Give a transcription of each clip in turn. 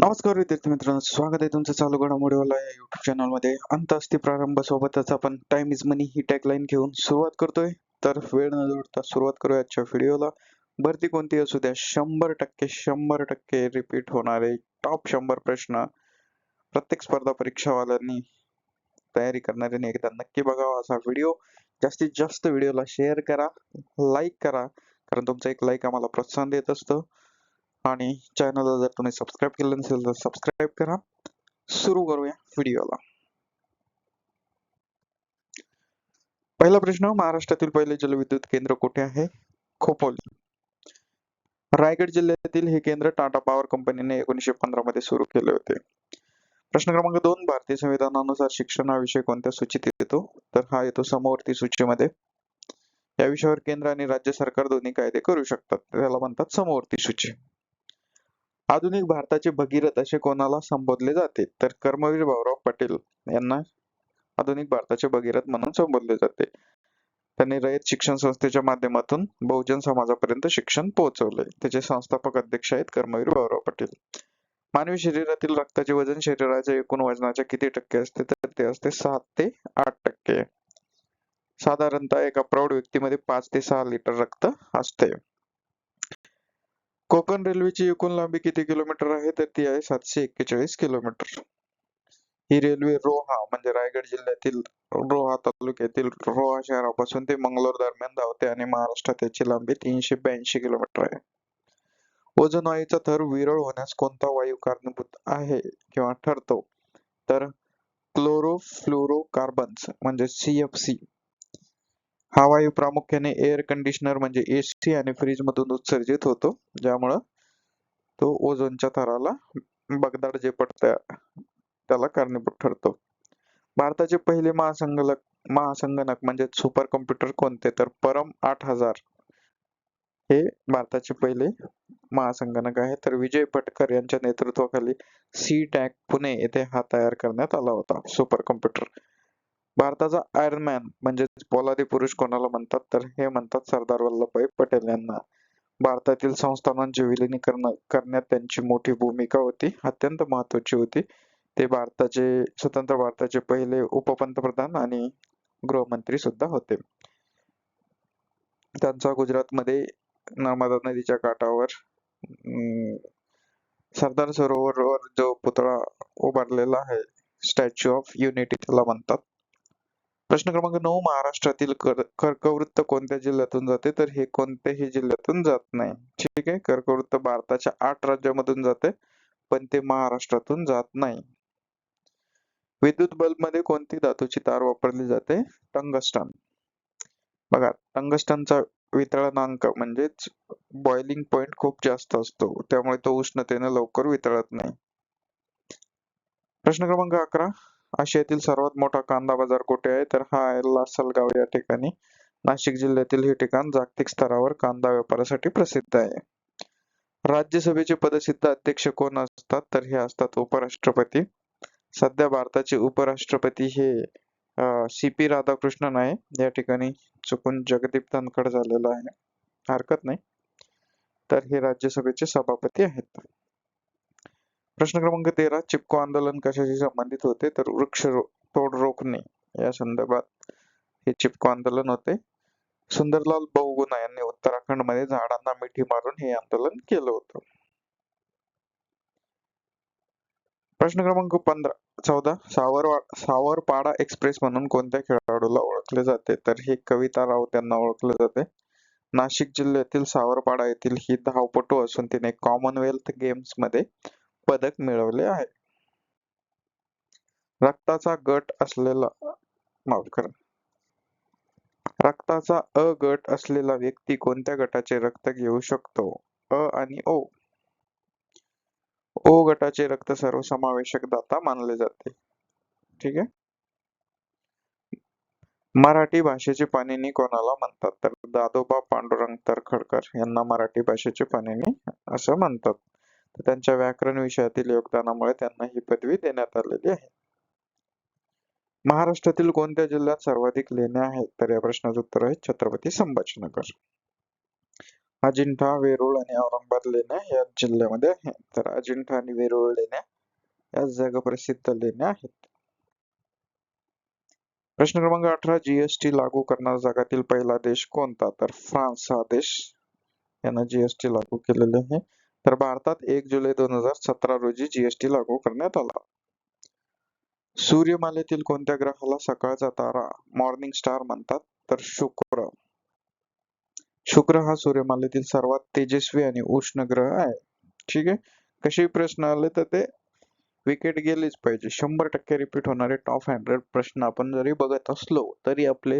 नमस्कार विद्यार्थी मित्रांनो, स्वागत आहे तुमचं चालू घडामोडीवाला या युट्यूब चॅनल मध्ये. अंत असते प्रारंभ सोबतच आपण time is money he tagline घेऊन सुरुवात करतोय. तर वेळ न जोडता सुरुवात करूया आजच्या व्हिडिओला. भरती कोणती असू द्या, 100% रिपीट होणारे टॉप 100 प्रश्न प्रत्येक स्पर्धा परीक्षावाल्यांनी तयारी करणाऱ्यांनी एकदा नक्की बघावा असा व्हिडिओ. जास्तीत जास्त व्हिडिओला शेअर करा, लाईक करा, कारण तुमचा एक लाईक आम्हाला प्रोत्साहन देत असतं. आणि चॅनलला जर तुम्ही सबस्क्राईब केलं नसेल तर सबस्क्राईब करा. सुरू करूया व्हिडिओला. पहिला प्रश्न, महाराष्ट्रातील पहिले जलविद्युत केंद्र कुठे आहे? खोपोली. रायगड जिल्ह्यातील हे केंद्र टाटा पॉवर कंपनीने 1915 मध्ये सुरू केले होते. प्रश्न क्रमांक 2, भारतीय संविधानानुसार शिक्षण हा विषय कोणत्या सूचीत येतो? तर हा येतो समवर्ती सूचीमध्ये. या विषयावर केंद्र आणि राज्य सरकार दोन्ही कायदे करू शकतात, त्याला म्हणतात समवर्ती सूची. आधुनिक भारताचे भगीरथ असे कोणाला संबोधले जाते? तर कर्मवीर भाऊराव पटेल यांना आधुनिक भारताचे भगीरथ म्हणून संबोधले जाते. त्यांनी रयत शिक्षण संस्थेच्या माध्यमातून बहुजन समाजापर्यंत शिक्षण पोहोचवले. त्याचे संस्थापक अध्यक्ष आहेत कर्मवीर भाऊराव पटेल. मानवी शरीरातील रक्ताचे वजन शरीराच्या एकूण वजनाच्या किती टक्के असते? तर ते असते 7 ते 8%. साधारणतः एका प्रौढ व्यक्तीमध्ये 5 ते 6 लिटर रक्त असते. कोकण रेल्वेची एकूण लांबी किती किलोमीटर आहे? तर ती आहे 741 किलोमीटर. ही रेल्वे रोहा म्हणजे रायगड जिल्ह्यातील रोहा तालुक्यातील रोहा शहरापासून ते मंगलोर दरम्यान धावते आणि महाराष्ट्रात याची लांबी 382 किलोमीटर आहे. ओझोन वायूचा थर विरळ होण्यास कोणता वायू कारणीभूत आहे किंवा ठरतो? तर क्लोरोफ्लोरोकार्बन्स म्हणजे CFC. हा वायू प्रामुख्याने एअर कंडिशनर म्हणजे AC आणि फ्रीज मधून उत्सर्जित होतो, ज्यामुळं तो ओझोनच्या थराला भगदाड जे पडतं त्याला कारणीभूत ठरतो. भारताचे पहिले महासंगणक म्हणजे सुपर कॉम्प्युटर कोणते? तर परम 8000 हे भारताचे पहिले महासंगणक आहे. तर विजय भटकर यांच्या नेतृत्वाखाली CTAC पुणे येथे हा तयार करण्यात आला होता सुपर कॉम्प्युटर. भारताचा आयर्न मॅन म्हणजे पोलादी पुरुष कोणाला म्हणतात? तर हे म्हणतात सरदार वल्लभभाई पटेल यांना. भारतातील संस्थानांचे विलिनीकरण करण्यात त्यांची मोठी भूमिका होती, अत्यंत महत्वाची होती. ते स्वतंत्र भारताचे पहिले उपपंतप्रधान आणि गृहमंत्री सुद्धा होते. त्यांचा गुजरातमध्ये नर्मदा नदीच्या काठावर सरदार सरोवरावर जो पुतळा उभारलेला आहे, स्टॅच्यू ऑफ युनिटी त्याला म्हणतात. प्रश्न क्रमांक 9, महाराष्ट्रातील कर्कवृत्त कोणत्या जिल्ह्यातून जाते? तर हे कोणत्याही जिल्ह्यातून जात नाही. ठीक आहे, कर्कवृत्त भारताच्या 8 राज्यामधून जाते, पण ते महाराष्ट्रातून जात नाही. विद्युत बल्बमध्ये कोणती धातूची तार वापरली जाते? टंगस्टन. बघा, टंगस्टनचा वितळनांक म्हणजेच बॉइलिंग पॉइंट खूप जास्त असतो, त्यामुळे तो उष्णतेने लवकर वितळत नाही. प्रश्न क्रमांक 11, आशियातील सर्वात मोठा कांदा बाजार कुठे आहे? तर हा आहे लासलगाव या ठिकाणी. नाशिक जिल्ह्यातील हे ठिकाण जागतिक स्तरावर कांदा व्यापारासाठी प्रसिद्ध आहे. राज्यसभेचे पदसिद्ध अध्यक्ष कोण असतात? तर हे असतात उपराष्ट्रपती. सध्या भारताचे उपराष्ट्रपती हे CP राधाकृष्णन आहे. या ठिकाणी चुकून जगदीप धनखड झालेला आहे, हरकत नाही. तर हे राज्यसभेचे सभापती आहेत. प्रश्न क्रमांक 13, चिपको आंदोलन कशाशी संबंधित होते? तर वृक्ष तोड रोखणे या संदर्भात हे चिपको आंदोलन होते. सुंदरलाल बहुगुणा यांनी उत्तराखंड मध्ये झाडांना मिठी मारून हे आंदोलन केलं होतं. प्रश्न क्रमांक 14, सावरपाडा एक्सप्रेस म्हणून कोणत्या खेळाडूला ओळखले जाते? तर हे कविता राऊत यांना ओळखले जाते. नाशिक जिल्ह्यातील सावरपाडा येथील ही धावपटू असून तिने कॉमनवेल्थ गेम्स मध्ये पदक मिळवले आहे. रक्ताचा अ गट असलेला व्यक्ती कोणत्या गटाचे रक्त घेऊ शकतो? अ आणि O. O गटाचे रक्त सर्वसमावेशक दाता मानले जाते. ठीक आहे. मराठी भाषेचे पाणिनी कोणाला म्हणतात? तर दादोबा पांडुरंग तर्खडकर यांना मराठी भाषेचे पाणिनी असं म्हणतात. त्यांच्या व्याकरण विषयातील योगदानामुळे त्यांना ही पदवी देण्यात आलेली आहे. महाराष्ट्रातील कोणत्या जिल्ह्यात सर्वाधिक लेण्या आहेत? तर या प्रश्नाचं उत्तर आहे छत्रपती संभाजीनगर. अजिंठा, वेरूळ आणि औरंगाबाद लेण्या या जिल्ह्यामध्ये आहे. तर अजिंठा आणि वेरूळ लेण्या या जगप्रसिद्ध लेण्या आहेत. प्रश्न क्रमांक 18, जीएसटी लागू करणारा जगातील पहिला देश कोणता? तर फ्रान्स हा देश यानं जीएसटी लागू केलेले आहे. तर भारतात 1 जुलै 2017 रोजी जीएसटी लागू करण्यात आला. सूर्यमालेतील कोणत्या ग्रहाला सकाळचा तारा मॉर्निंग स्टार म्हणतात? तर शुक्र. शुक्र हा सूर्यमालेतील सर्वात तेजस्वी आणि उष्ण ग्रह आहे. ठीक आहे. कसे प्रश्न आले तर ते विकेट गेलीच पाहिजे. 100% रिपीट होणारे टॉप 100 प्रश्न आपण जरी बघत असलो तरी आपले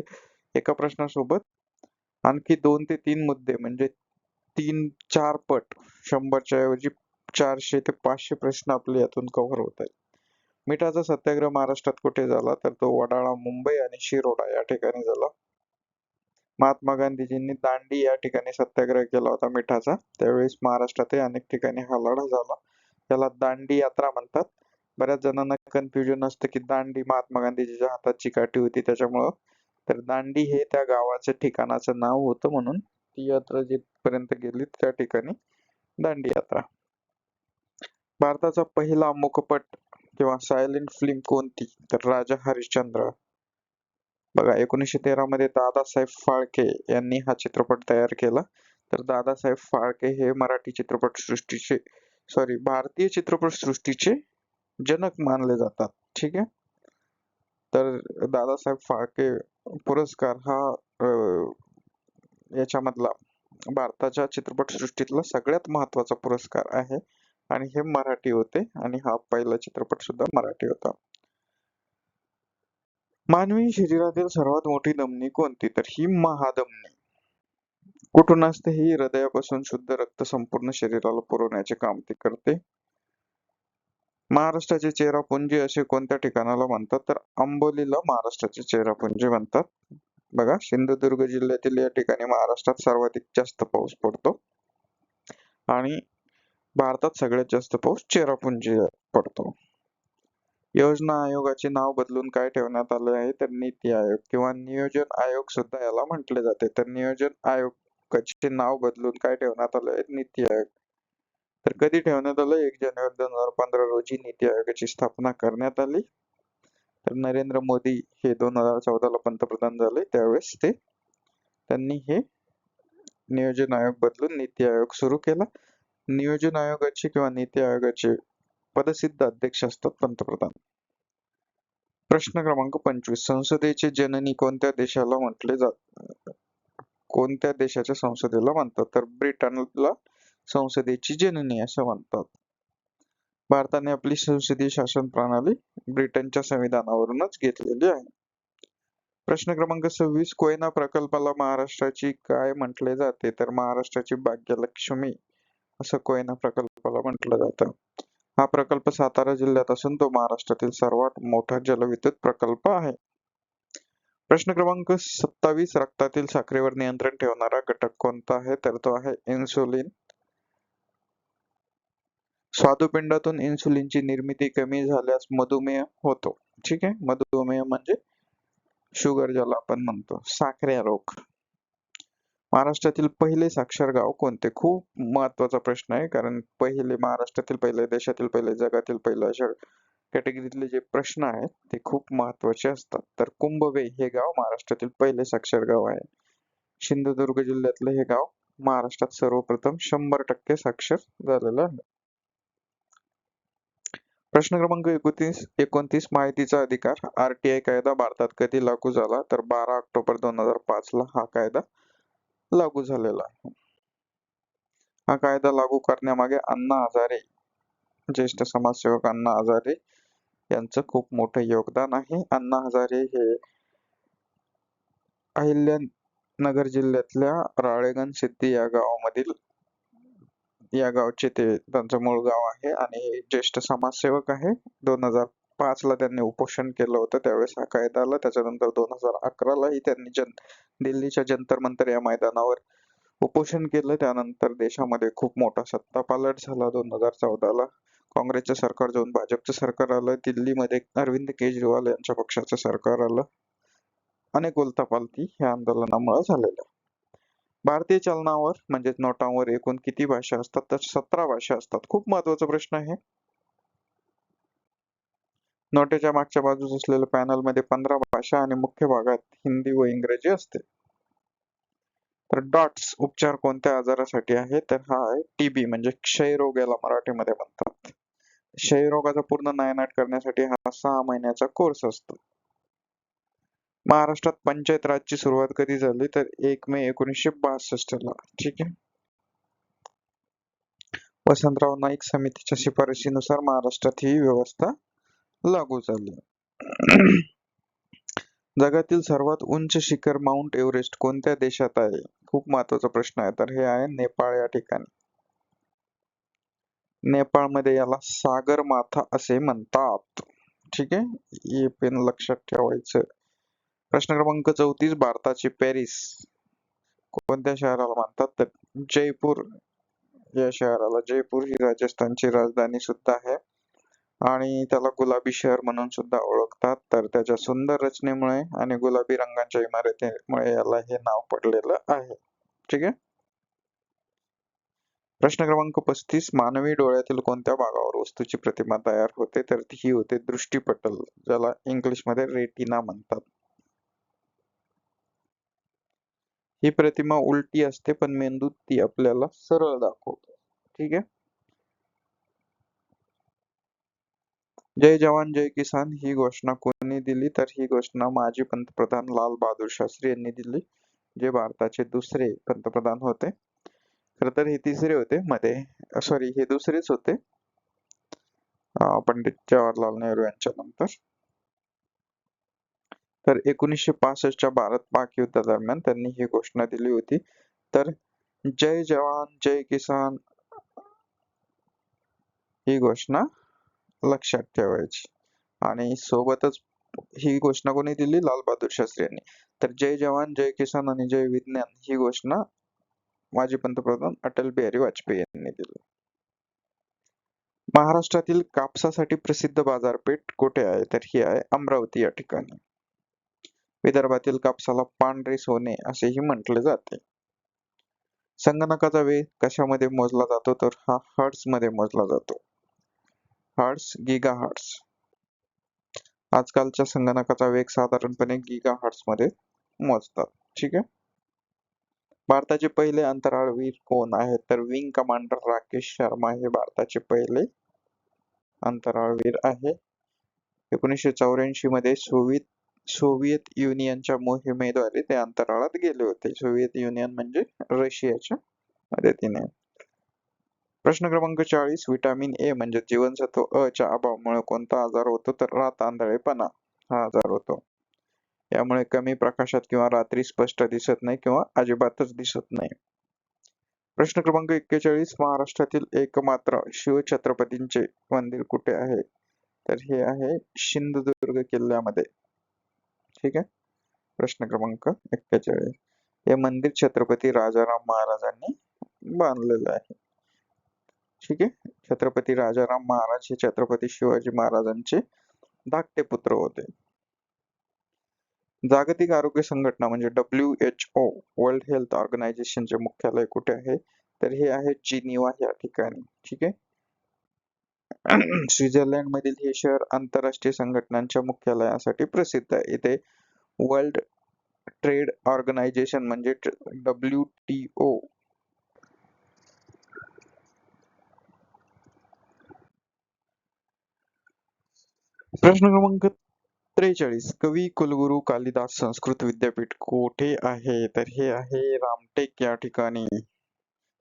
एका प्रश्नासोबत आणखी 2 ते 3 मुद्दे म्हणजे 3-4 पट 100च्या ऐवजी 400 ते 500 प्रश्न आपले यातून कव्हर होत आहेत. मिठाचा सत्याग्रह महाराष्ट्रात कुठे झाला? तर तो वडाळा, मुंबई आणि शिरोडा या ठिकाणी झाला. महात्मा गांधीजींनी दांडी या ठिकाणी सत्याग्रह केला होता मिठाचा. त्यावेळेस महाराष्ट्रातही अनेक ठिकाणी हा लढा झाला. त्याला दांडी यात्रा म्हणतात. बऱ्याच जणांना कन्फ्युजन असतं की दांडी महात्मा गांधीजीच्या हाताची काठी होती त्याच्यामुळं. तर दांडी हे त्या गावाच्या ठिकाणाचं नाव होतं म्हणून ती यात्रा जिथपर्यंत गेली त्या ठिकाणी दांडी यात्रा. भारताचा पहिला मूकपट किंवा सायलेंट फिल्म कोणती? तर राजा हरिश्चंद्र. बघा 1913 मध्ये दादासाहेब फाळके यांनी हा चित्रपट तयार केला. तर दादासाहेब फाळके हे मराठी भारतीय चित्रपट सृष्टीचे जनक मानले जातात. ठीक आहे. तर दादासाहेब फाळके पुरस्कार हा याच्यामधला भारताच्या चित्रपट सृष्टीतला सगळ्यात महत्वाचा पुरस्कार आहे आणि हे मराठी होते आणि हा पहिला चित्रपट सुद्धा मराठी होता. मानवी शरीरातील सर्वात मोठी धमनी कोणती? तर ही महाधमनी. कुठून असते? ही हृदयापासून शुद्ध रक्त संपूर्ण शरीराला पुरवण्याचे काम ती करते. महाराष्ट्राचे चेरापुंजी असे कोणत्या ठिकाणाला म्हणतात? तर आंबोलीला महाराष्ट्राचे चेरापुंजी म्हणतात. बघा सिंधुदुर्ग जिल्ह्यातील या ठिकाणी महाराष्ट्रात सर्वाधिक जास्त पाऊस पडतो आणि भारतात सगळ्यात जास्त पाऊस चेरापुंजी पडतो. योजना आयोगाचे नाव बदलून काय ठेवण्यात आले आहे? तर नीती आयोग किंवा नियोजन आयोग सुद्धा याला म्हटले जाते. तर नियोजन आयोगाचे नाव बदलून काय ठेवण्यात आले आहे? नीती आयोग. तर कधी ठेवण्यात आलं? 1 जानेवारी 2015 रोजी नीती आयोगाची स्थापना करण्यात आली. तर नरेंद्र मोदी हे 2014 ला पंतप्रधान झाले त्यावेळेस त्यांनी हे नियोजन आयोग बदलून नीती आयोग सुरू केला. नियोजन आयोगाचे किंवा नीती आयोगाचे पदसिद्ध अध्यक्ष असतात पंतप्रधान. प्रश्न क्रमांक 25, संसदेचे जननी कोणत्या देशाला म्हटले जाते? कोणत्या देशाच्या संसदेला म्हणतात? तर ब्रिटनला संसदेची जननी असं म्हणतात. भारताने आपली संसदीय शासन प्रणाली ब्रिटनच्या संविधानावरूनच घेतलेली आहे. प्रश्न क्रमांक 26, कोयना प्रकल्पाला महाराष्ट्राची काय म्हटले जाते? तर महाराष्ट्राची भाग्यलक्ष्मी असं कोयना प्रकल्पाला म्हटलं जातं. हा प्रकल्प सातारा जिल्ह्यात असून तो महाराष्ट्रातील सर्वात मोठा जलविद्युत प्रकल्प आहे. प्रश्न क्रमांक 27, रक्तातील साखरेवर नियंत्रण ठेवणारा घटक कोणता आहे? तर तो आहे इन्सुलिन. स्वादुपिंडातून इन्सुलिनची निर्मिती कमी झाल्यास मधुमेह होतो. ठीक आहे. मधुमेह म्हणजे शुगर ज्याला आपण म्हणतो, साखरे रोग. महाराष्ट्रातील पहिले साक्षर गाव कोणते? खूप महत्वाचा प्रश्न आहे कारण महाराष्ट्रातील पहिले, देशातील पहिले, जगातील पहिले अशा कॅटेगरीतले जे प्रश्न आहेत ते खूप महत्वाचे असतात. तर कुंभवे हे गाव महाराष्ट्रातील पहिले साक्षर गाव आहे. सिंधुदुर्ग जिल्ह्यातलं हे गाव महाराष्ट्रात सर्वप्रथम 100% साक्षर झालेलं आहे. प्रश्न क्रमांक 29, माहितीचा अधिकार आरटीआय कायदा भारतात कधी लागू झाला? तर 12 ऑक्टोबर 2005 ला हा कायदा लागू झालेला आहे. हा कायदा लागू करण्यामागे अण्णा हजारे, ज्येष्ठ समाजसेवक अण्णा हजारे यांचं खूप मोठं योगदान आहे. अण्णा हजारे हे अहिल्यानगर जिल्ह्यातल्या राळेगण सिद्धी या गावचे त्यांचं मूळ गाव आहे आणि हे ज्येष्ठ समाजसेवक आहे. 2005 ला त्यांनी उपोषण केलं होतं त्यावेळेस हा कायदा आला. त्याच्यानंतर 2011 लाही त्यांनी दिल्लीच्या जंतर मंतर या मैदानावर उपोषण केलं. त्यानंतर देशामध्ये खूप मोठा सत्तापालट झाला. 2014 ला काँग्रेसचं सरकार जाऊन भाजपचं सरकार आलं. दिल्लीमध्ये अरविंद केजरीवाल यांच्या पक्षाचं सरकार आलं. अनेक उलथापालथी ह्या आंदोलनामुळे झालेल्या. भारतीय चलनावर म्हणजेच नोटांवर एकूण किती भाषा असतात? तर 17 भाषा असतात. खूप महत्वाचा प्रश्न आहे. नोटेच्या मागच्या बाजूस असलेल्या पॅनल मध्ये 15 भाषा आणि मुख्य भागात हिंदी व इंग्रजी असते. तर डॉट्स उपचार कोणत्या आजारासाठी आहे? तर हा आहे टीबी म्हणजे क्षयरोग याला मराठीमध्ये म्हणतात. क्षयरोगाचा पूर्ण नायनाट करण्यासाठी हा 6 महिन्याचा कोर्स असतो. महाराष्ट्रात पंचायत राजची सुरुवात कधी झाली? तर 1 मे 1962 ला. ठीक आहे. वसंतराव नाईक समितीच्या शिफारशीनुसार महाराष्ट्रात ही व्यवस्था लागू झाली. जगातील सर्वात उंच शिखर माउंट एव्हरेस्ट कोणत्या देशात आहे? खूप महत्वाचा प्रश्न आहे. तर हे आहे नेपाळ या ठिकाणी. नेपाळमध्ये याला सागर माथा असे म्हणतात. ठीक आहे, हे पण लक्षात ठेवायचं. प्रश्न क्रमांक 34, भारताचे पॅरिस कोणत्या शहराला म्हणतात? तर जयपूर या शहराला. जयपूर ही राजस्थानची राजधानी सुद्धा आहे आणि त्याला गुलाबी शहर म्हणून सुद्धा ओळखतात. तर त्याच्या सुंदर रचनेमुळे आणि गुलाबी रंगाच्या इमारतीमुळे याला हे नाव पडलेलं आहे. ठीक आहे. प्रश्न क्रमांक 35, मानवी डोळ्यातील कोणत्या भागावर वस्तूची प्रतिमा तयार होते? तर ही होते दृष्टिपटल, ज्याला इंग्लिश मध्ये रेटिना म्हणतात. ही प्रतिमा उलटी असते पण मेंदूत ती आपल्याला सरळ दाखवतो. ठीक आहे. जय जवान जय किसान ही घोषणा कोणी दिली? तर ही घोषणा माजी पंतप्रधान लाल बहादूर शास्त्री यांनी दिली, जे भारताचे दुसरे पंतप्रधान होते. खर तर हे तिसरे होते मध्ये, सॉरी हे दुसरेच होते पंडित जवाहरलाल नेहरू यांच्या नंतर. तर 1965च्या भारत पाक युद्धादरम्यान त्यांनी ही घोषणा दिली होती. तर जय जवान जय किसान ही घोषणा लक्षात ठेवायची. आणि सोबतच ही घोषणा कोणी दिली? लाल बहादूर शास्त्री यांनी. तर जय जवान जय किसान आणि जय विज्ञान ही घोषणा माजी पंतप्रधान अटल बिहारी वाजपेयी यांनी दिली. महाराष्ट्रातील कापसासाठी प्रसिद्ध बाजारपेठ कुठे आहे? तर ही आहे अमरावती या ठिकाणी. विदर्भातील कापसाला पांढरे सोने असेही म्हटले जाते. संगणकाचा वेग कशामध्ये मोजला जातो? तर हा हर्ट्स मध्ये मोजला जातो. हर्ट्स, गिगाहर्ट्स. आजकालच्या संगणकाचा वेग साधारणपणे गिगाहर्ट्स मध्ये मोजतात. ठीक आहे. भारताचे पहिले अंतराळवीर कोण आहेत? तर विंग कमांडर राकेश शर्मा हे भारताचे पहिले अंतराळवीर आहे. 1984 मध्ये सोव्हिएत युनियनच्या मोहिमेद्वारे ते अंतराळात गेले होते. सोव्हिएत युनियन म्हणजे रशियाच्या मदतीने. प्रश्न क्रमांक 40, विटामिन ए म्हणजे जीवनसत्व अ च्या अभावामुळे कोणता आजार होतो? तर रात आंधळेपणा हा आजार होतो. यामुळे कमी प्रकाशात किंवा रात्री स्पष्ट दिसत नाही किंवा अजिबातच दिसत नाही. प्रश्न क्रमांक 41, महाराष्ट्रातील एकमात्र शिवछत्रपतींचे मंदिर कुठे आहे? तर हे आहे सिंधुदुर्ग किल्ल्यामध्ये. ठीक आहे. प्रश्न क्रमांक 41, हे मंदिर छत्रपती राजाराम महाराजांनी बांधलेलं आहे. ठीक आहे. छत्रपती राजाराम महाराज हे छत्रपती शिवाजी महाराजांचे धाकटे पुत्र होते. जागतिक आरोग्य संघटना म्हणजे WHO, वर्ल्ड हेल्थ ऑर्गनायझेशनचे मुख्यालय कुठे आहे? तर हे आहे जिनिव्हा या ठिकाणी. ठीक आहे. स्वित्झर्लंड मधील हे शहर आंतरराष्ट्रीय संघटनांच्या मुख्यालयासाठी प्रसिद्ध आहे. इथे वर्ल्ड ट्रेड ऑर्गनायझेशन म्हणजे WTO प्रश्न क्रमांक 43, कवी कुलगुरू कालिदास संस्कृत विद्यापीठ कोठे आहे? तर हे आहे रामटेक या ठिकाणी.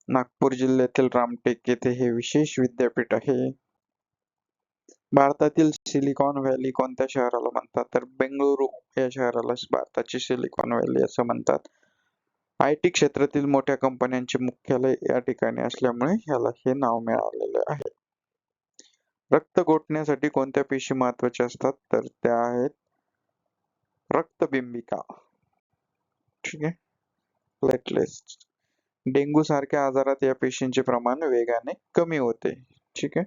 नागपूर जिल्ह्यातील रामटेक येथे हे विशेष विद्यापीठ आहे. भारतातील सिलिकॉन व्हॅली कोणत्या शहराला म्हणतात? तर बेंगळुरू या शहराला भारताची सिलिकॉन व्हॅली असं म्हणतात. IT क्षेत्रातील मोठ्या कंपन्यांचे मुख्यालय या ठिकाणी असल्यामुळे ह्याला हे नाव मिळालेलं आहे. रक्त गोठण्यासाठी कोणत्या पेशी महत्वाच्या असतात? तर त्या आहेत रक्तबिंबिका. ठीक आहे. प्लेटलेट्स. डेंग्यू सारख्या आजारात या पेशींचे प्रमाण वेगाने कमी होते. ठीक आहे.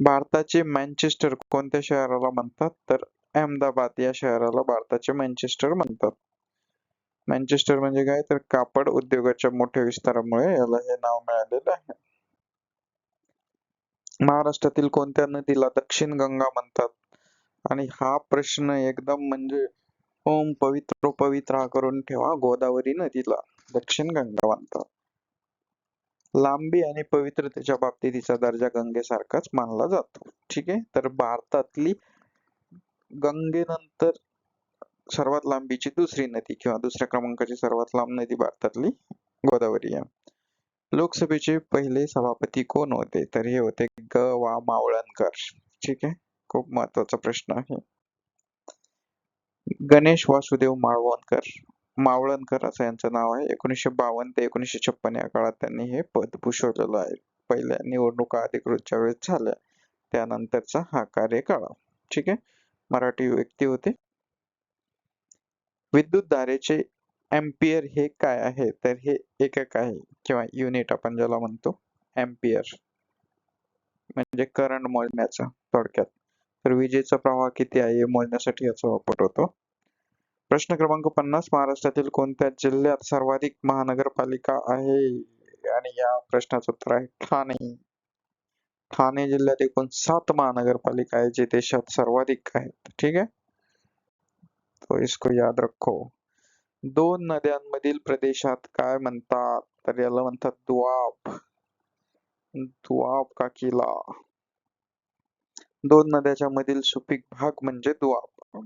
भारताचे मँचेस्टर कोणत्या शहराला म्हणतात? तर अहमदाबाद या शहराला भारताचे मँचेस्टर म्हणतात. मँचेस्टर म्हणजे काय तर कापड उद्योगाच्या मोठ्या विस्तारामुळे याला हे नाव मिळालेलं आहे. महाराष्ट्रातील कोणत्या नदीला दक्षिण गंगा म्हणतात? आणि हा प्रश्न एकदम म्हणजे ओम पवित्र पवित्रा करून ठेवा. गोदावरी नदीला दक्षिण गंगा म्हणतात. लांबी आणि पवित्रतेच्या बाबतीत तिचा दर्जा गंगेसारखाच मानला जातो. ठीक आहे, तर भारतातली गंगेनंतर सर्वात लांबीची दुसरी नदी किंवा दुसऱ्या क्रमांकाची सर्वात लांब नदी भारतातली गोदावरी आहे. लोकसभेचे पहिले सभापती कोण होते? तर हे होते ग वा मावळणकर. ठीक आहे, खूप महत्वाचा प्रश्न आहे. गणेश वासुदेव मावळणकर असं यांचं नाव आहे. 1952 ते 1956 या काळात त्यांनी हे पद भूषवलेलं आहे. पहिल्या निवडणुका अधिकृत ज्यावेळेस झाल्या त्यानंतरचा हा कार्यकाळ. ठीक आहे, मराठी व्यक्ती होते. विद्युत धारेचे एम्पियर हे काय आहे? तर हे एकक आहे किंवा युनिट आपण ज्याला म्हणतो एम्पियर, म्हणजे करंट मोजण्याचा थोडक्यात. तर विजेचा प्रवाह किती आहे हे मोजण्यासाठी याचा वापर होतो. प्रश्न क्रमांक 50. महाराष्ट्रातील कोणत्या जिल्ह्यात सर्वाधिक महानगरपालिका आहे? आणि या प्रश्नाचं उत्तर आहे ठाणे. ठाणे जिल्ह्यात एकूण 7 महानगरपालिका आहे जे देशात सर्वाधिक आहेत. ठीक है, तो इसको याद रखो. दोन नद्यांमधील प्रदेशात काय म्हणतात? तर याला म्हणतात दुआब. दुआब का किल्ला. दोन नद्याच्या मधील सुपीक भाग म्हणजे दुआब.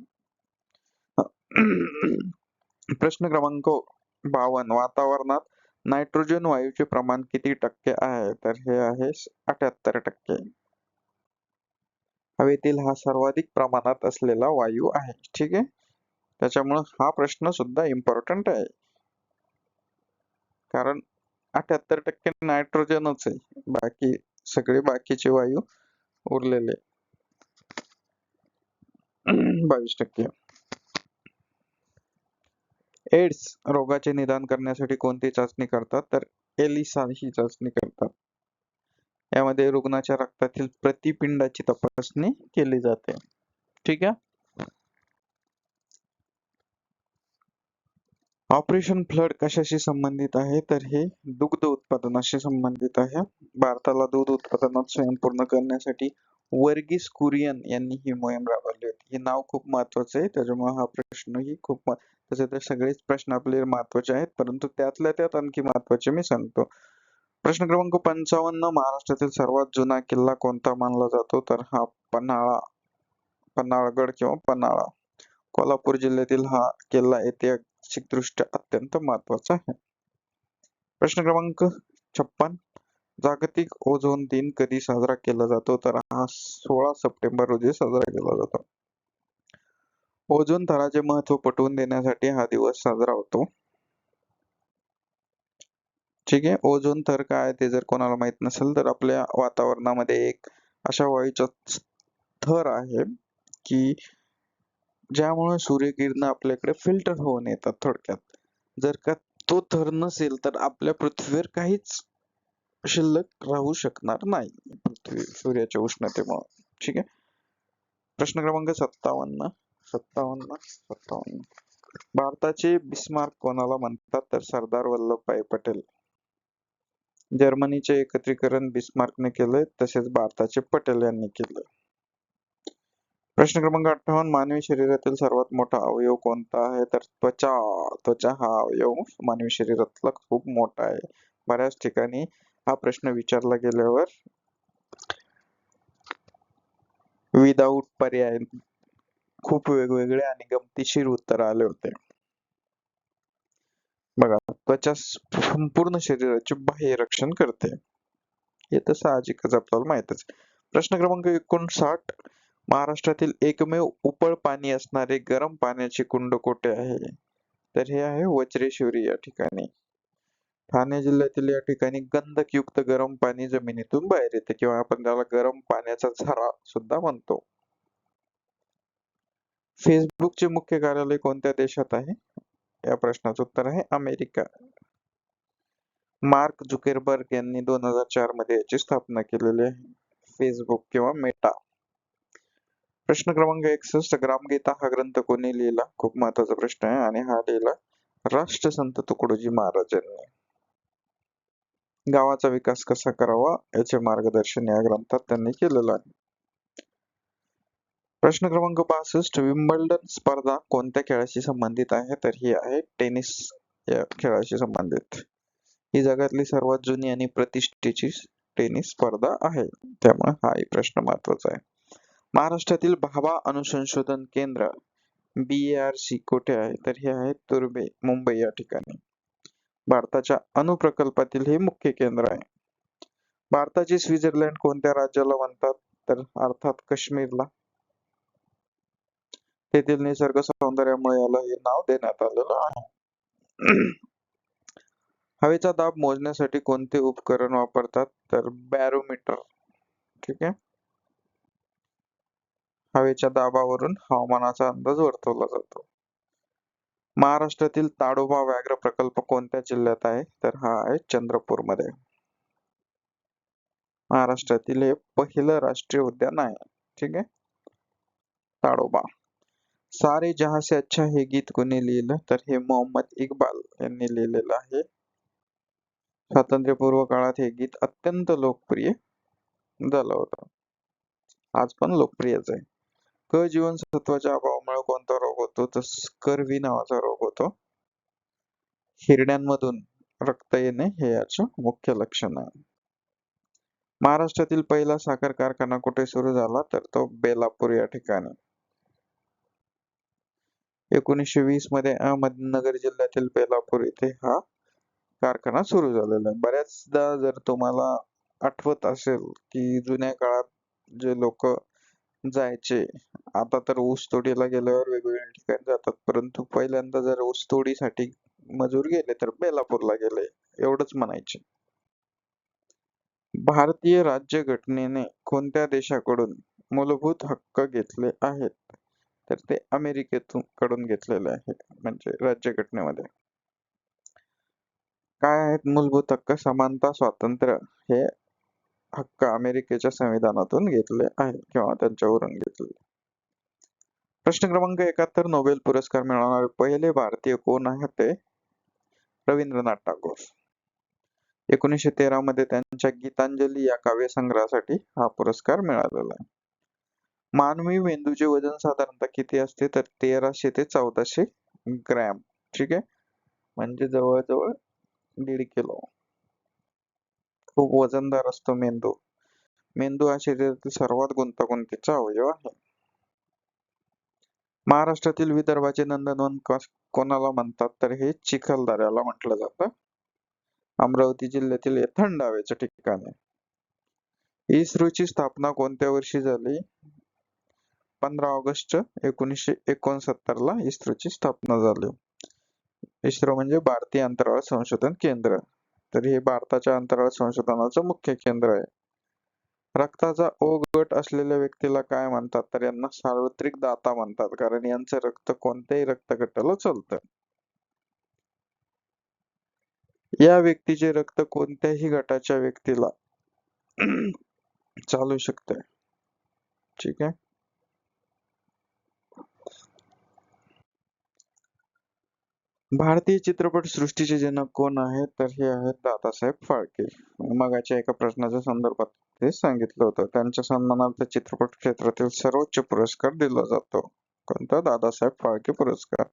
प्रश्न क्रमांक 52. वातावरणात नायट्रोजन वायूचे प्रमाण किती टक्के आहे? तर हे आहे 78%. हवेतील हा सर्वाधिक प्रमाणात असलेला वायू आहे. ठीक आहे, त्याच्यामुळे हा प्रश्न सुद्धा इम्पॉर्टंट आहे, कारण 78% नायट्रोजनच आहे, बाकी सगळे बाकीचे वायू उरलेले 22%. एड्स रोगाचे निदान करण्यासाठी कोणती चाचणी करतात? तर एलिसा ही चाचणी करतात. यामध्ये रुग्णाच्या रक्तातील प्रतिपिंडाची तपासणी केली जाते. ठीक आहे, ऑपरेशन फ्लड कशाशी संबंधित आहे? तर हे दुग्ध उत्पादनाशी संबंधित आहे. भारताला दूध उत्पादनात स्वयंपूर्ण करण्यासाठी वर्गीस कुरियन यांनी ही मोहीम राबवली होती. हे नाव खूप महत्वाचं आहे, त्याच्यामुळे हा प्रश्नही खूप तसे तर सगळेच प्रश्न आपले महत्वाचे आहेत, परंतु त्यातल्या त्यात आणखी महत्वाचे मी सांगतो. प्रश्न क्रमांक 55. महाराष्ट्रातील सर्वात जुना किल्ला कोणता मानला जातो? तर हा पन्हाळगड किंवा पन्हाळा. कोल्हापूर जिल्ह्यातील हा किल्ला ऐतिहासिकदृष्ट्या अत्यंत महत्वाचा आहे. प्रश्न क्रमांक 56. जागतिक ओझोन दिन कधी साजरा केला जातो? तर हा 16 सप्टेंबर रोजी साजरा केला जातो. ओझोन थराचे महत्व पटवून देण्यासाठी हा दिवस साजरा होतो. ठीक आहे, ओझोन थर काय ते जर कोणाला माहित नसेल तर आपल्या वातावरणामध्ये एक अशा वायूचा थर आहे की ज्यामुळे सूर्यकिरण आपल्याकडे फिल्टर होऊन येतात. थोडक्यात जर का तो थर नसेल तर आपल्या पृथ्वीवर काहीच शिल्लक राहू शकणार नाही पृथ्वी सूर्याच्या उष्णतेमुळे. ठीक आहे, प्रश्न क्रमांक 57. भारताचे बिस्मार्क कोणाला म्हणतात? तर सरदार वल्लभभाई पटेल. जर्मनीचे एकत्रीकरण बिस्मार्कने केले, तसेच भारताचे पटेल यांनी केले. प्रश्न क्रमांक 58. मानवी शरीरातील सर्वात मोठा अवयव कोणता आहे? तर त्वचा. त्वचा हा अवयव मानवी शरीरातला खूप मोठा आहे. बऱ्याच ठिकाणी हा प्रश्न विचारला गेल्यावर विदाऊट पर्याय खूप वेगवेगळे आणि गमतीशीर उत्तर आले होते. बघा, त्वचा संपूर्ण शरीराचे बाह्य रक्षण करते, हे तर साहजिकच आपल्याला माहितच. प्रश्न क्रमांक 59. महाराष्ट्रातील एकमेव उपळ पाणी असणारे गरम पाण्याचे कुंड कोठे आहे? तर हे आहे वज्रेश्वरी या ठिकाणी. ठाणे जिल्ह्यातील या ठिकाणी गंधकयुक्त गरम पाणी जमिनीतून बाहेर येते किंवा आपण त्याला गरम पाण्याचा झरा सुद्धा म्हणतो. फेसबुकचे मुख्य कार्यालय कोणत्या देशात आहे? या प्रश्नाचं उत्तर आहे अमेरिका. मार्क झुकेरबर्ग यांनी 2004 मध्ये याची स्थापना केलेली आहे, फेसबुक किंवा मेटा. प्रश्न क्रमांक 61. ग्रामगीता हा ग्रंथ कोणी लिहिला? खूप महत्वाचा प्रश्न आहे आणि हा लिहिला राष्ट्रसंत तुकडोजी महाराजांनी. गावाचा विकास कसा करावा याचे मार्गदर्शन या ग्रंथात त्यांनी केलेलं आहे. प्रश्न क्रमांक 62. विम्बल्डन स्पर्धा कोणत्या खेळाशी संबंधित आहे? तर ही आहे टेनिस या खेळाशी संबंधित. ही जगातली सर्वात जुनी आणि प्रतिष्ठेची टेनिस स्पर्धा आहे, त्यामुळे हाही प्रश्न महत्वाचा आहे. महाराष्ट्रातील भाभा अणुसंशोधन केंद्र BARC कुठे आहे? तर हे आहे तुर्भे, मुंबई या ठिकाणी. भारताच्या अणुप्रकल्पातील हे मुख्य केंद्र आहे. भारताचे स्वित्झर्लंड कोणत्या राज्याला म्हणतात? तर अर्थात काश्मीरला. तेथील निसर्ग सौंदर्यामुळे याला हे नाव देण्यात आलेलं आहे. हवेचा दाब मोजण्यासाठी कोणते उपकरण वापरतात? तर बॅरोमीटर. ठीक आहे. हवेच्या दाबावरून हवामानाचा अंदाज वर्तवला जातो. महाराष्ट्रातील ताडोबा व्याघ्र प्रकल्प कोणत्या जिल्ह्यात आहे? तर हा आहे चंद्रपूरमध्ये. महाराष्ट्रातील हे पहिलं राष्ट्रीय उद्यान आहे. ठीक आहे. ताडोबा. सारे जहां से अच्छा हे गीत कोणी लिहिलं? तर हे मोहम्मद इक्बाल यांनी लिहिलेलं आहे. स्वातंत्र्यपूर्व काळात हे गीत अत्यंत लोकप्रिय झालं होतं. आज पण लोकप्रियच आहे. क जीवनसत्वाच्या अभावामुळे कोणता रोग होतो? तर स्कर्वी नावाचा रोग होतो. हिरड्यांमधून रक्त येणे हे याचे मुख्य लक्षण आहे. महाराष्ट्रातील पहिला साखर कारखाना कुठे सुरू झाला? तर तो बेलापूर या ठिकाणी. 1920 मध्ये अहमदनगर जिल्ह्यातील बेलापूर येथे हा कारखाना सुरू झालेला आहे. बऱ्याचदा जर तुम्हाला आठवत असेल की जुन्या काळात जे लोक जायचे, आता तर ऊस तोडीला गेल्यावर वेगवेगळ्या ठिकाणी जातात, परंतु पहिल्यांदा जर ऊस तोडीसाठी मजूर गेले तर बेलापूरला गेले, एवढंच म्हणायचे. भारतीय राज्यघटनेने कोणत्या देशाकडून मूलभूत हक्क घेतले आहेत? तर ते अमेरिकेतून कडून घेतलेले आहेत. म्हणजे राज्यघटनेमध्ये काय आहेत मूलभूत हक्क? समानता, स्वातंत्र्य हे हक्क अमेरिकेच्या संविधानातून घेतले आहेत किंवा त्यांच्यावरून घेतले. प्रश्न क्रमांक 71. नोबेल पुरस्कार मिळवणारे पहिले भारतीय कोण आहेत? ते रवींद्रनाथ टागोर. 1913 मध्ये त्यांच्या गीतांजली या काव्यसंग्रहासाठी हा पुरस्कार मिळालेला आहे. मानवी मेंदूचे वजन साधारणतः किती असते? तर 1300 ते 1400 ग्रॅम. ठीक आहे. म्हणजे जवळजवळ 1.5 किलो. खूप वजनदार असतो मेंदू. मेंदू हा शरीरातील सर्वात गुंतागुंतीचा अवयव आहे. महाराष्ट्रातील विदर्भाचे नंदनवन कोणाला म्हणतात? तर हे चिखलदऱ्याला म्हटलं जातं. अमरावती जिल्ह्यातील हे थंड हवेचे ठिकाण आहे. इस्रोची स्थापना कोणत्या वर्षी झाली? 15 ऑगस्ट 1969 ला इस्रोची स्थापना झाली. इस्रो म्हणजे भारतीय अंतराळ संशोधन केंद्र. तर हे भारताच्या अंतराळ संशोधनाचं मुख्य केंद्र आहे. रक्ताचा O गट असलेल्या व्यक्तीला काय म्हणतात? तर यांना सार्वत्रिक दाता म्हणतात, कारण यांचं रक्त कोणत्याही रक्तगटाला चालतं. या व्यक्तीचे रक्त कोणत्याही गटाच्या व्यक्तीला चालू शकते. ठीक आहे. भारतीय चित्रपट सृष्टीचे जनक कोण आहेत? तर हे आहेत दादासाहेब फाळके. मगाच्या एका प्रश्नाच्या संदर्भात ते सांगितलं होतं. त्यांच्या सन्मानार्थ चित्रपट क्षेत्रातील सर्वोच्च पुरस्कार दिला जातो. कोणता? दादासाहेब फाळके पुरस्कार.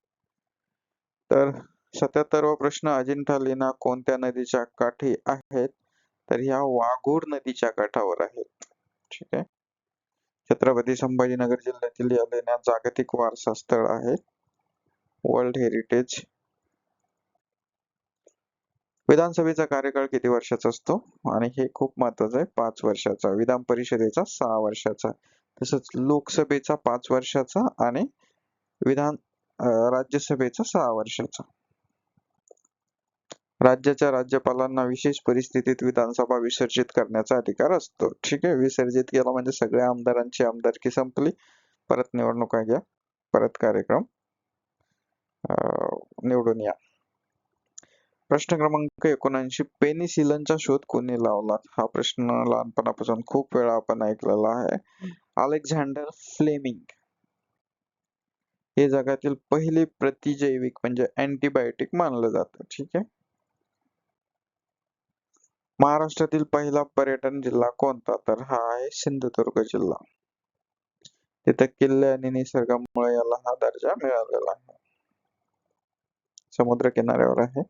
तर 77वा प्रश्न. अजिंठा लेण्या कोणत्या नदीच्या काठी आहेत? तर ह्या वाघोर नदीच्या काठावर आहेत. ठीक आहे. छत्रपती संभाजीनगर जिल्ह्यातील या लेण्या जागतिक वारसा स्थळ आहेत, वर्ल्ड हेरिटेज. विधानसभेचा कार्यकाळ किती वर्षाचा असतो? आणि हे खूप महत्वाचं आहे, 5 वर्षाचा. विधान परिषदेचा 6 वर्षाचा, तसंच लोकसभेचा 5 वर्षाचा आणि राज्यसभेचा 6 वर्षाचा. राज्याच्या राज्यपालांना विशेष परिस्थितीत विधानसभा विसर्जित करण्याचा अधिकार असतो. ठीक आहे. विसर्जित केला म्हणजे सगळ्या आमदारांची आमदारकी संपली, परत निवडणुका घ्या, परत कार्यक्रम, निवडून या. प्रश्न क्रमांक 79. पेनिसिलिनचा शोध कोणी लावला? हा प्रश्न लहानपणापासून खूप वेळा आपण ऐकलेला आहे. Alexander Fleming. हे जगातील पहिली प्रतिजैविक म्हणजे अँटीबायोटिक मानलं जातं. ठीक आहे. महाराष्ट्रातील पहिला पर्यटन जिल्हा कोणता? तर हा आहे सिंधुदुर्ग जिल्हा. तिथे किल्ले आणि निसर्गामुळे याला हा दर्जा मिळालेला आहे. समुद्र किनाऱ्यावर आहे.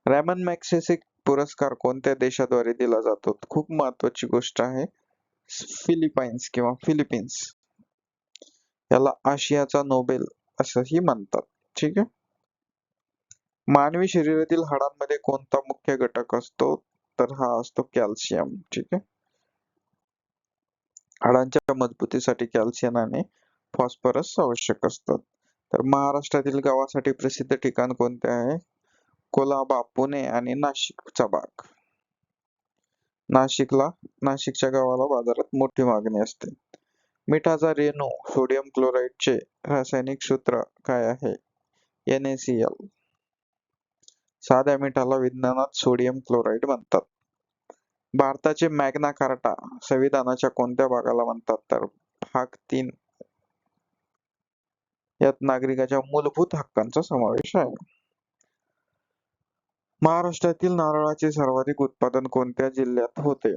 रॅमन मॅगसेसे पुरस्कार कोणत्या देशाद्वारे दिला जातो? खूप महत्वाची गोष्ट आहे. फिलिपाईन्स किंवा फिलिपिन्स. याला आशियाचा नोबेल असंही म्हणतात. ठीक आहे. मानवी शरीरातील हाडांमध्ये कोणता मुख्य घटक असतो? तर हा असतो कॅल्शियम. ठीक आहे. हाडांच्या मजबूतीसाठी कॅल्शियम आणि फॉस्फरस आवश्यक असतात. तर महाराष्ट्रातील गावासाठी प्रसिद्ध ठिकाण कोणते आहे? कोलाबा, पुणे आणि नाशिकचा भाग. नाशिकच्या गावाला बाजारात मोठी मागणी असते. मिठाचा रेणू सोडियम क्लोराईडचे रासायनिक सूत्र काय आहे? NaCl. साध्या मिठाला विज्ञानात सोडियम क्लोराईड म्हणतात. भारताचे मॅग्ना कार्टा संविधानाच्या कोणत्या भागाला म्हणतात? तर भाग 3. यात नागरिकाच्या मूलभूत हक्कांचा समावेश आहे. महाराष्ट्रातील नारळाचे सर्वाधिक उत्पादन कोणत्या जिल्ह्यात होते?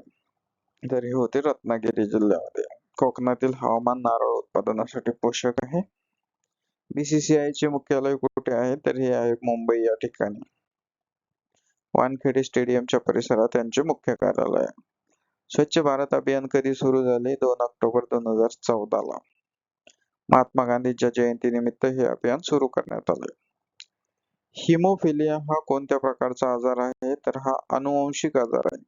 तर हे होते रत्नागिरी जिल्ह्यामध्ये. कोकणातील हवामान नारळ उत्पादनासाठी पोषक आहे. BCCI चे मुख्यालय कुठे आहे? तर हे आहे मुंबई या ठिकाणी. वानखेडे स्टेडियमच्या परिसरात यांचे मुख्य कार्यालय आहे. स्वच्छ भारत अभियान कधी सुरू झाले? 2 ऑक्टोबर 2014 ला. महात्मा गांधींच्या जयंतीनिमित्त हे अभियान सुरू करण्यात आले. हिमोफिलिया हा कोणत्या प्रकारचा आजार आहे? तर हा अनुवंशिक आजार आहे.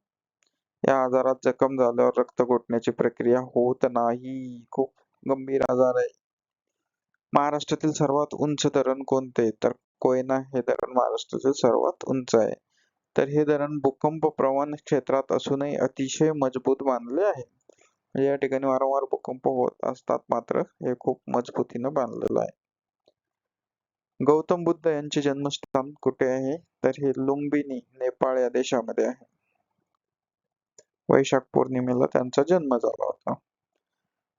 या आजारात जखम झाल्यावर रक्त गोठण्याची प्रक्रिया होत नाही. खूप गंभीर आजार आहे. महाराष्ट्रातील सर्वात उंच धरण कोणते? तर कोयना हे धरण महाराष्ट्रातील सर्वात उंच आहे. तर हे धरण भूकंप प्रवण क्षेत्रात असूनही अतिशय मजबूत बांधले आहे. म्हणजे या ठिकाणी वारंवार भूकंप होत असतात, मात्र हे खूप मजबूतीनं बांधलेलं आहे. गौतम बुद्ध यांचे जन्मस्थान कुठे आहे? तर हे लुंबिनी, नेपाळ या देशामध्ये आहे. वैशाख पौर्णिमेला त्यांचा जन्म झाला होता.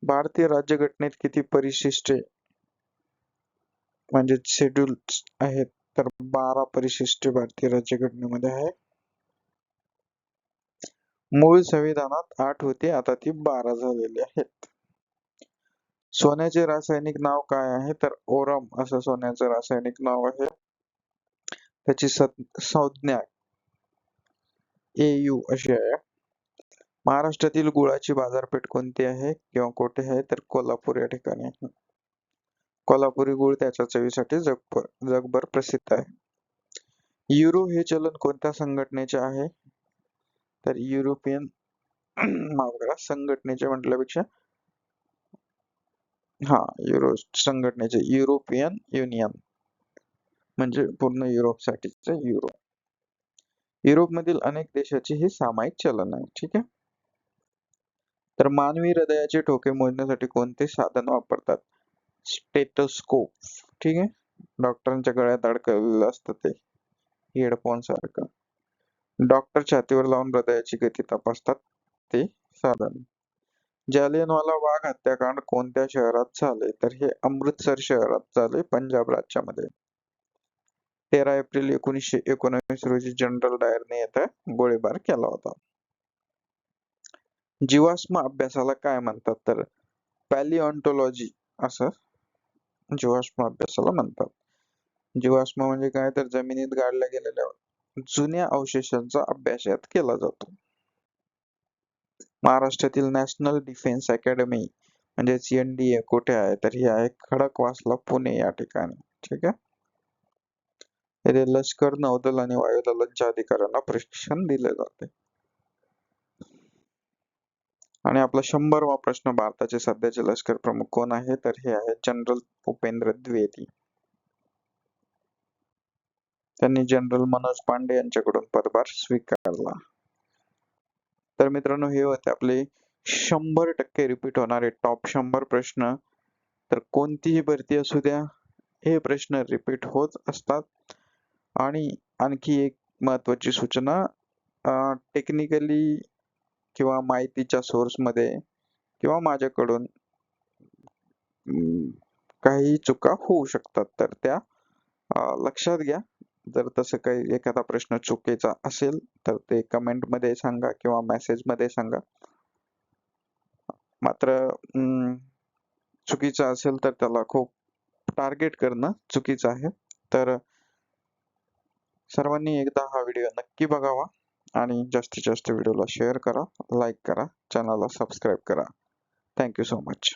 भारतीय राज्यघटनेत किती परिशिष्टे म्हणजे शेड्यूल्स आहेत? तर 12 परिशिष्टे भारतीय राज्यघटनेमध्ये आहे. मूळ संविधानात 8 होते, आता ती 12 झालेली आहेत. सोन्याचे रासायनिक नाव काय आहे? तर ओरम असं सोन्याचं रासायनिक नाव आहे. त्याची संज्ञा AU अशी आहे. महाराष्ट्रातील गुळाची बाजारपेठ कोणती आहे किंवा कुठे आहे? तर कोल्हापूर या ठिकाणी आहे. कोल्हापुरी गुळ त्याच्या चवीसाठी जगभर प्रसिद्ध आहे. युरो हे चलन कोणत्या संघटनेचे आहे? तर युरोपियन माफ करा, संघटनेचे म्हटल्यापेक्षा युरो संघटनेचे, युरोपियन युनियन म्हणजे पूर्ण युरोपसाठीचे युरो. युरोपमधील अनेक देशाची ही सामायिक चलन आहे. ठीक आहे. तर मानवी हृदयाचे ठोके मोजण्यासाठी कोणते साधन वापरतात? स्टेथोस्कोप. ठीक आहे. डॉक्टरांच्या गळ्यात अडकलेलं असतं ते हेडफोन सारखं. डॉक्टर छातीवर लावून हृदयाची गती तपासतात ते साधन. जालियनवाला बाग हत्याकांड कोणत्या शहरात झाले? तर हे अमृतसर शहरात झाले, पंजाब राज्यामध्ये. 13 एप्रिल 1919 रोजी जनरल डायरने येथे गोळीबार केला होता. जीवाश्म अभ्यासाला काय म्हणतात? तर पॅलिओन्टॉलॉजी असं जीवाश्म अभ्यासाला म्हणतात. जीवाश्म म्हणजे काय? तर जमिनीत गाडल्या गेलेल्या जुन्या अवशेषांचा अभ्यास यात केला जातो. महाराष्ट्रातील नॅशनल डिफेन्स अकॅडमी म्हणजेच NDA कुठे आहे? तर ही आहे खडकवासला, पुणे या ठिकाणी. ठीक आहे. येथे लष्कर, नौदल आणि वायुदलांच्या अधिकाऱ्यांना प्रशिक्षण दिले जाते. आणि आपला 100वा प्रश्न, भारताचे सध्याचे लष्कर प्रमुख कोण आहे? तर हे आहे जनरल उपेंद्र द्विवेदी. त्यांनी जनरल मनोज पांडे यांच्याकडून पदभार स्वीकारला. तर मित्रांनो, हे होते आपले 100% रिपीट होणारे टॉप 100 प्रश्न. तर कोणतीही भरती असू द्या, हे प्रश्न रिपीट होत असतात. आणि आणखी एक महत्वाची सूचना, टेक्निकली किंवा माहितीच्या सोर्स मध्ये किंवा माझ्याकडून काही चुका होऊ शकतात, तर त्या लक्षात घ्या. जर तसं काही एखादा प्रश्न चुकीचा असेल तर ते कमेंट मध्ये सांगा किंवा मेसेज मध्ये सांगा. मात्र चुकीचं असेल तर त्याला खूप टार्गेट करणं चुकीचं आहे. तर सर्वांनी एकदा हा व्हिडिओ नक्की बघावा आणि जास्तीत जास्त व्हिडिओला शेअर करा, लाईक करा, चॅनलला सबस्क्राईब करा. Thank you so much.